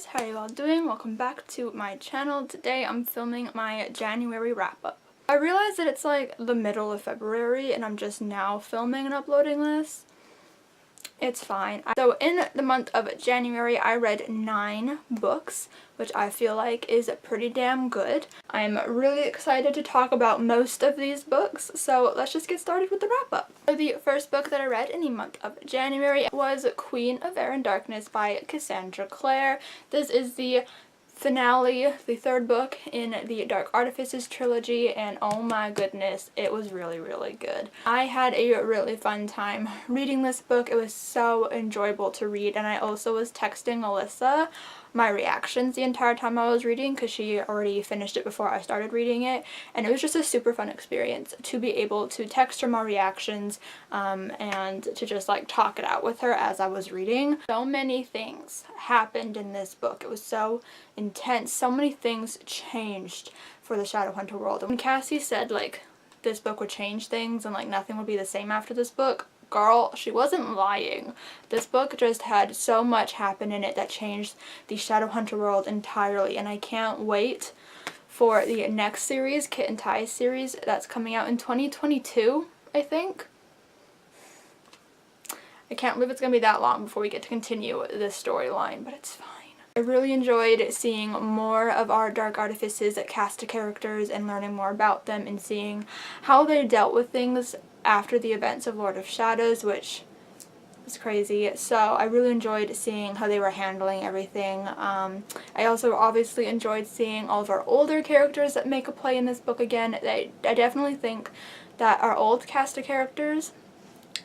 guys, how are you all doing? Welcome back to my channel. Today I'm filming my January wrap-up. I realize that it's like the middle of February and I'm just now filming and uploading this. It's fine. So in the month of January I read 9 books, which I feel like is pretty damn good. I'm really excited to talk about most of these books, so let's just get started with the wrap-up. So the first book that I read in the month of January was Queen of Air and Darkness by Cassandra Clare. This is the finale, the third book in the Dark Artifices trilogy, and oh my goodness, it was really, really good. I had a really fun time reading this book. It was so enjoyable to read, and I also was texting Alyssa my reactions the entire time I was reading because she already finished it before I started reading it, and it was just a super fun experience to be able to text her my reactions and to just like talk it out with her as I was reading. So many things happened in this book. It was so intense. So many things changed for the Shadowhunter world. And when Cassie said like this book would change things and like nothing would be the same after this book, girl, she wasn't lying. This book just had so much happen in it that changed the Shadowhunter world entirely, and I can't wait for the next series, Kit and Ty series, that's coming out in 2022, I think. I can't believe it's gonna be that long before we get to continue this storyline, but it's fine. I really enjoyed seeing more of our Dark Artifices cast of characters and learning more about them and seeing how they dealt with things after the events of Lord of Shadows, which was crazy. So I really enjoyed seeing how they were handling everything. I also obviously enjoyed seeing all of our older characters that make a play in this book again. I definitely think that our old cast of characters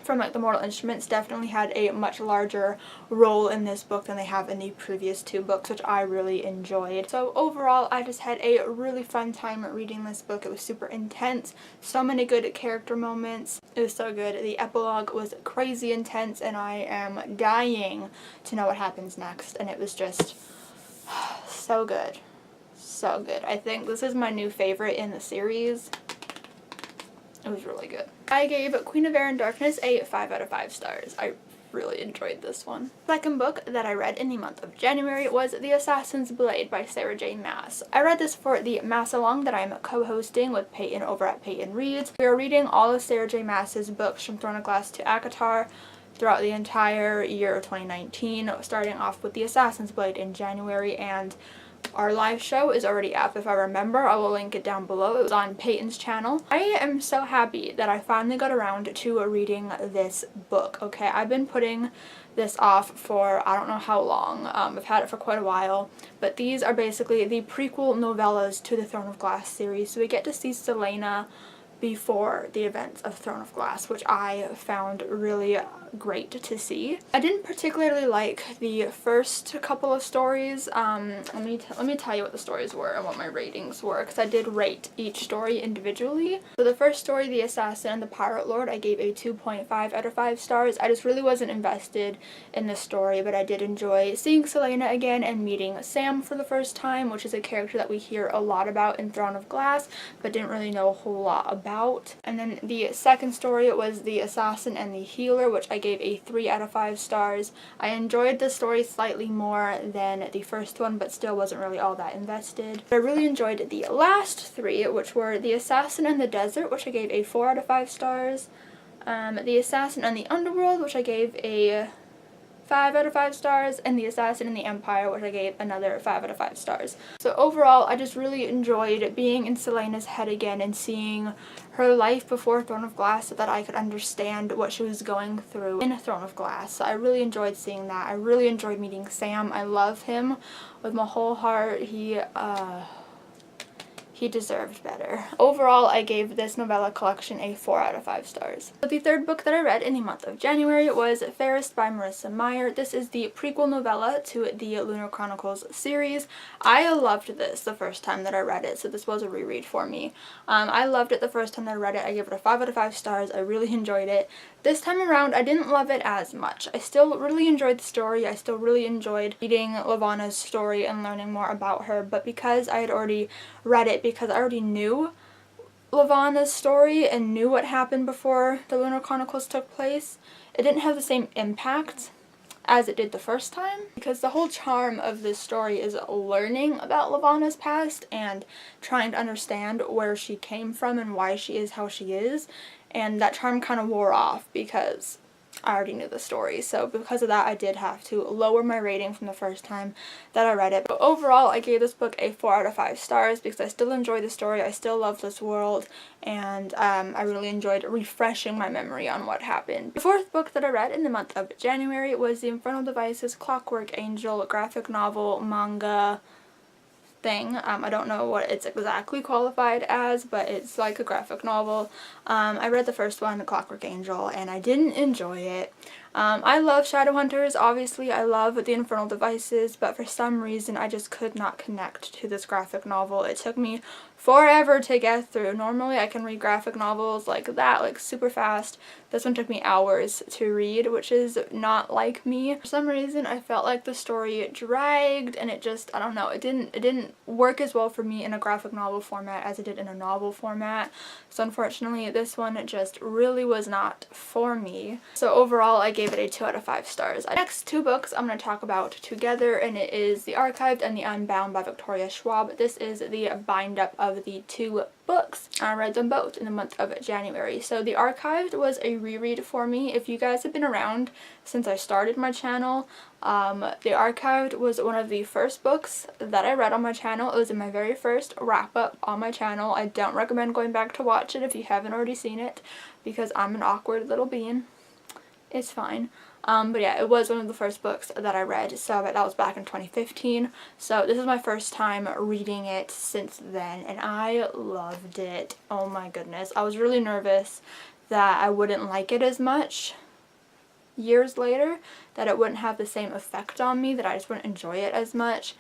from like the Mortal Instruments definitely had a much larger role in this book than they have in the previous 2 books, which I really enjoyed. So overall, I just had a really fun time reading this book. It was super intense, so many good character moments. It was so good. The epilogue was crazy intense, and I am dying to know what happens next, and it was just so good. So good. I think this is my new favorite in the series. It was really good. I gave Queen of Air and Darkness a 5 out of 5 stars. I really enjoyed this one. Second book that I read in the month of January was The Assassin's Blade by Sarah J. Maas. I read this for the Mass-along that I'm co-hosting with Peyton over at Peyton Reads. We are reading all of Sarah J. Maas's books from Throne of Glass to ACOTAR throughout the entire year of 2019, starting off with The Assassin's Blade in January, and our live show is already up. If I remember, I will link it down below. It was on Peyton's channel. I am so happy that I finally got around to reading this book, okay? I've been putting this off for I don't know how long. I've had it for quite a while, but these are basically the prequel novellas to the Throne of Glass series. So we get to see Celaena before the events of Throne of Glass, which I found really great to see. I didn't particularly like the first couple of stories. Let me tell you what the stories were and what my ratings were, because I did rate each story individually. So the first story, The Assassin and the Pirate Lord, I gave a 2.5 out of 5 stars. I just really wasn't invested in the story, but I did enjoy seeing Celaena again and meeting Sam for the first time, which is a character that we hear a lot about in Throne of Glass, but didn't really know a whole lot about. And then the second story was The Assassin and the Healer, which I gave a 3 out of 5 stars. I enjoyed the story slightly more than the first one, but still wasn't really all that invested. I really enjoyed the last 3, which were The Assassin and the Desert, which I gave a 4 out of 5 stars. The Assassin and the Underworld, which I gave a 5 out of 5 stars, and The Assassin and the Empire, which I gave another 5 out of 5 stars. So overall, I just really enjoyed being in Celaena's head again and seeing her life before Throne of Glass so that I could understand what she was going through in Throne of Glass. So I really enjoyed seeing that. I really enjoyed meeting Sam. I love him with my whole heart. He deserved better. Overall, I gave this novella collection a 4 out of 5 stars. So the third book that I read in the month of January was Fairest by Marissa Meyer. This is the prequel novella to the Lunar Chronicles series. I loved this the first time that I read it, so this was a reread for me. I loved it the first time that I read it. I gave it a 5 out of 5 stars. I really enjoyed it. This time around, I didn't love it as much. I still really enjoyed the story. I still really enjoyed reading Levana's story and learning more about her, but because I had already read it, because I already knew Levana's story and knew what happened before the Lunar Chronicles took place, it didn't have the same impact as it did the first time, because the whole charm of this story is learning about Levana's past and trying to understand where she came from and why she is how she is, and that charm kind of wore off because I already knew the story. So because of that, I did have to lower my rating from the first time that I read it. But overall, I gave this book a 4 out of 5 stars because I still enjoy the story, I still love this world, and I really enjoyed refreshing my memory on what happened. The fourth book that I read in the month of January was the Infernal Devices Clockwork Angel graphic novel manga thing. I don't know what it's exactly qualified as, but it's like a graphic novel. I read the first one, Clockwork Angel, and I didn't enjoy it. I love Shadowhunters, obviously I love the Infernal Devices, but for some reason I just could not connect to this graphic novel. It took me forever to get through. Normally I can read graphic novels like that, like super fast. This one took me hours to read, which is not like me. For some reason I felt like the story dragged, and it just, I don't know, it didn't work as well for me in a graphic novel format as it did in a novel format. So unfortunately this one just really was not for me. So overall I gave it a 2 out of 5 stars. The next two books I'm going to talk about together, and it is The Archived and The Unbound by Victoria Schwab. This is the bind up of the two books. I read them both in the month of January. So The Archived was a reread for me. If you guys have been around since I started my channel, The Archived was one of the first books that I read on my channel. It was in my very first wrap up on my channel. I don't recommend going back to watch it if you haven't already seen it, because I'm an awkward little bean. It's fine. But yeah, it was one of the first books that I read, so that was back in 2015. So this is my first time reading it since then, and I loved it. Oh my goodness. I was really nervous that I wouldn't like it as much years later, that it wouldn't have the same effect on me, that I just wouldn't enjoy it as much.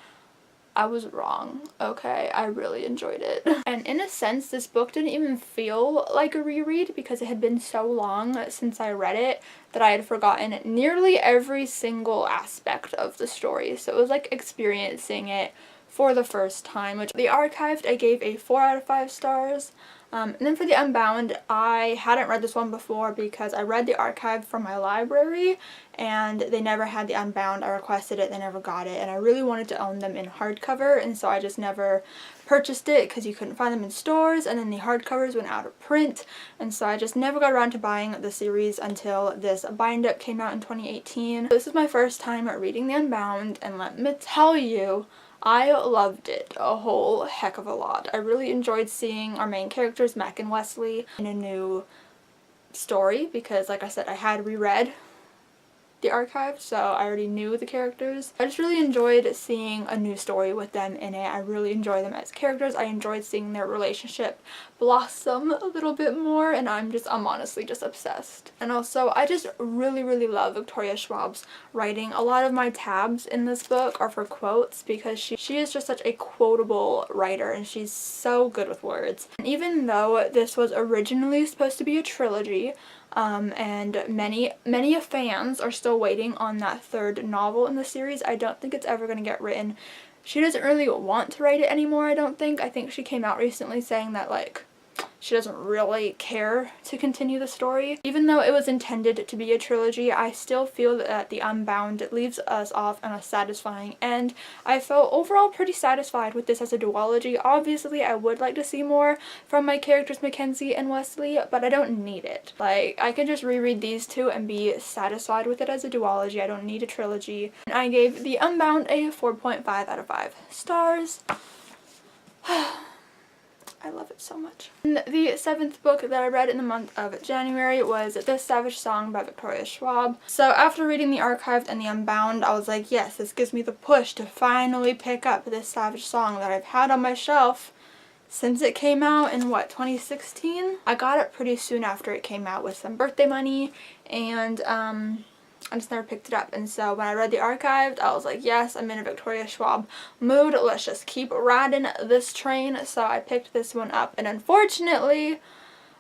I was wrong, okay? I really enjoyed it. And in a sense, this book didn't even feel like a reread because it had been so long since I read it that I had forgotten nearly every single aspect of the story. So it was like experiencing it for the first time. Which The Archived I gave a 4 out of 5 stars. And then for The Unbound, I hadn't read this one before because I read The Archived from my library and they never had The Unbound. I requested it, they never got it, and I really wanted to own them in hardcover, and so I just never purchased it because you couldn't find them in stores, and then the hardcovers went out of print, and so I just never got around to buying the series until this bind-up came out in 2018. This is my first time reading The Unbound, and let me tell you, I loved it a whole heck of a lot. I really enjoyed seeing our main characters, Mac and Wesley, in a new story because, like I said, I had reread The Archived, so I already knew the characters. I just really enjoyed seeing a new story with them in it. I really enjoy them as characters. I enjoyed seeing their relationship blossom a little bit more, and I'm honestly just obsessed. And also, I just really love Victoria Schwab's writing. A lot of my tabs in this book are for quotes because she is just such a quotable writer, and she's so good with words. And even though this was originally supposed to be a trilogy, and many fans are still waiting on that third novel in the series, I don't think it's ever going to get written. She doesn't really want to write it anymore, I don't think. I think she came out recently saying that, like, she doesn't really care to continue the story. Even though it was intended to be a trilogy, I still feel that The Unbound leaves us off on a satisfying end. I felt overall pretty satisfied with this as a duology. Obviously, I would like to see more from my characters Mackenzie and Wesley, but I don't need it. Like, I can just reread these two and be satisfied with it as a duology. I don't need a trilogy. And I gave The Unbound a 4.5 out of 5 stars. I love it so much. And the seventh book that I read in the month of January was This Savage Song by Victoria Schwab. So after reading The Archived and The Unbound, I was like, yes, this gives me the push to finally pick up This Savage Song that I've had on my shelf since it came out in, what, 2016? I got it pretty soon after it came out with some birthday money, and I just never picked it up. And so when I read The Archived, I was like, yes, I'm in a Victoria Schwab mood. Let's just keep riding this train. So I picked this one up, and unfortunately,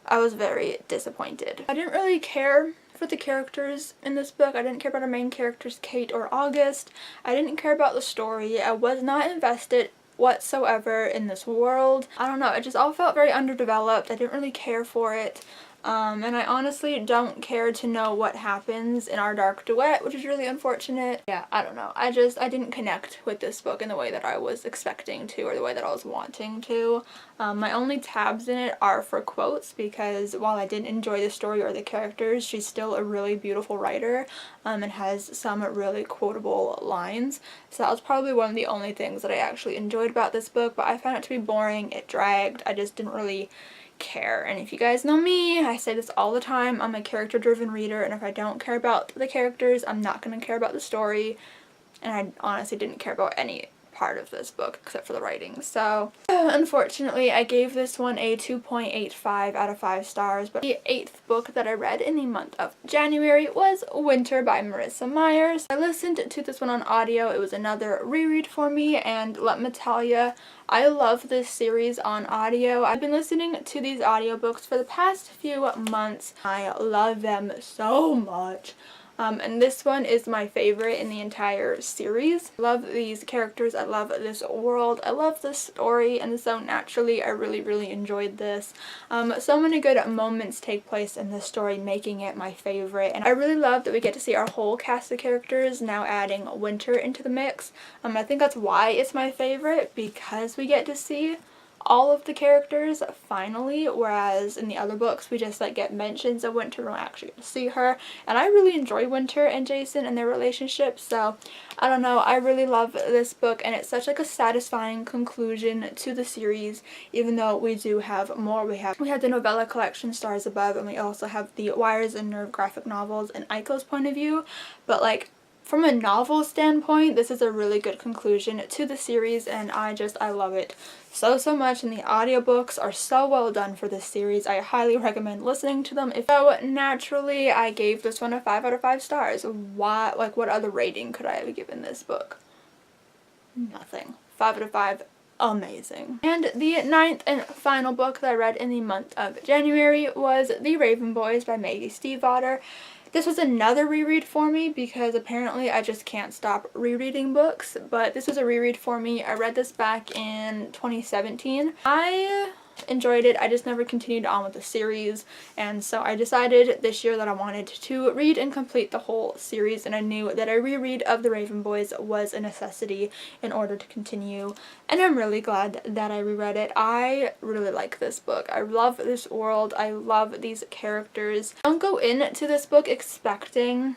I was very disappointed. I didn't really care for the characters in this book. I didn't care about our main characters, Kate or August. I didn't care about the story. I was not invested whatsoever in this world. I don't know, it just all felt very underdeveloped. I didn't really care for it. And I honestly don't care to know what happens in Our Dark Duet, which is really unfortunate. Yeah, I don't know. I didn't connect with this book in the way that I was expecting to, or the way that I was wanting to. My only tabs in it are for quotes, because while I didn't enjoy the story or the characters, she's still a really beautiful writer, and has some really quotable lines. So that was probably one of the only things that I actually enjoyed about this book, but I found it to be boring. It dragged. I just didn't really care. And if you guys know me, I say this all the time, I'm a character driven reader, and if I don't care about the characters, I'm not going to care about the story. And I honestly didn't care about any part of this book except for the writing. So unfortunately, I gave this one a 2.85 out of 5 stars. But the 8th book that I read in the month of January was Winter by Marissa Myers. I listened to this one on audio. It was another reread for me, and let me tell ya, I love this series on audio. I've been listening to these audiobooks for the past few months. I love them so much. And this one is my favorite in the entire series. I love these characters, I love this world, I love this story, and so naturally I really enjoyed this. So many good moments take place in this story, making it my favorite, and I really love that we get to see our whole cast of characters, now adding Winter into the mix. I think that's why it's my favorite, because we get to see all of the characters finally, whereas in the other books we just like get mentions of Winter, we don't actually get to see her. And I really enjoy Winter and Jason and their relationship, so I don't know, I really love this book, and it's such like a satisfying conclusion to the series, even though we do have more. We have the novella collection Stars Above, and we also have the Wires and Nerve graphic novels and Aiko's point of view, but like from a novel standpoint, this is a really good conclusion to the series, and I love it so much, and the audiobooks are so well done for this series. I highly recommend listening to them. So naturally, I gave this one a 5 out of 5 stars. Why, like, what other rating could I have given this book? Nothing. 5 out of 5. Amazing. And the 9th and final book that I read in the month of January was The Raven Boys by Maggie Stiefvater. This was another reread for me because apparently I just can't stop rereading books, but this was a reread for me. I read this back in 2017. I enjoyed it. I just never continued on with the series, and so I decided this year that I wanted to read and complete the whole series, and I knew that a reread of The Raven Boys was a necessity in order to continue, and I'm really glad that I reread it. I really like this book. I love this world. I love these characters. Don't go into this book expecting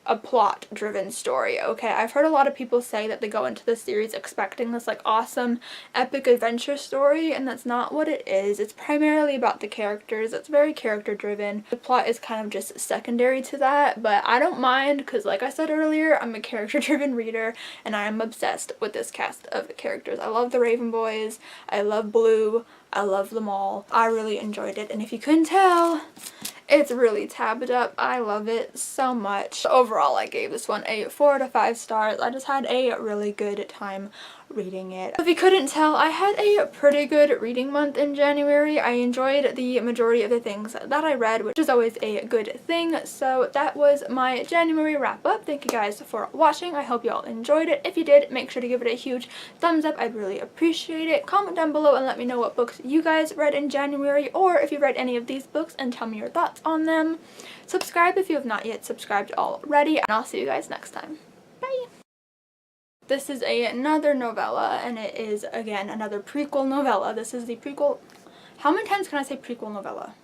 a plot-driven story, okay? I've heard a lot of people say that they go into this series expecting this like awesome epic adventure story, and that's not what it is. It's primarily about the characters. It's very character-driven. The plot is kind of just secondary to that, but I don't mind because, like I said earlier, I'm a character-driven reader, and I am obsessed with this cast of characters. I love the Raven Boys. I love Blue. I love them all. I really enjoyed it, and if you couldn't tell, it's really tabbed up. I love it so much. Overall, I gave this one a 4 out of 5 stars. I just had a really good time reading it. If you couldn't tell, I had a pretty good reading month in January. I enjoyed the majority of the things that I read, which is always a good thing. So that was my January wrap up. Thank you guys for watching. I hope you all enjoyed it. If you did, make sure to give it a huge thumbs up. I'd really appreciate it. Comment down below and let me know what books you guys read in January, or if you read any of these books, and tell me your thoughts on them. Subscribe if you have not yet subscribed already, and I'll see you guys next time. Bye! This is another novella, and it is, again, another prequel novella. This is the prequel. How many times can I say prequel novella?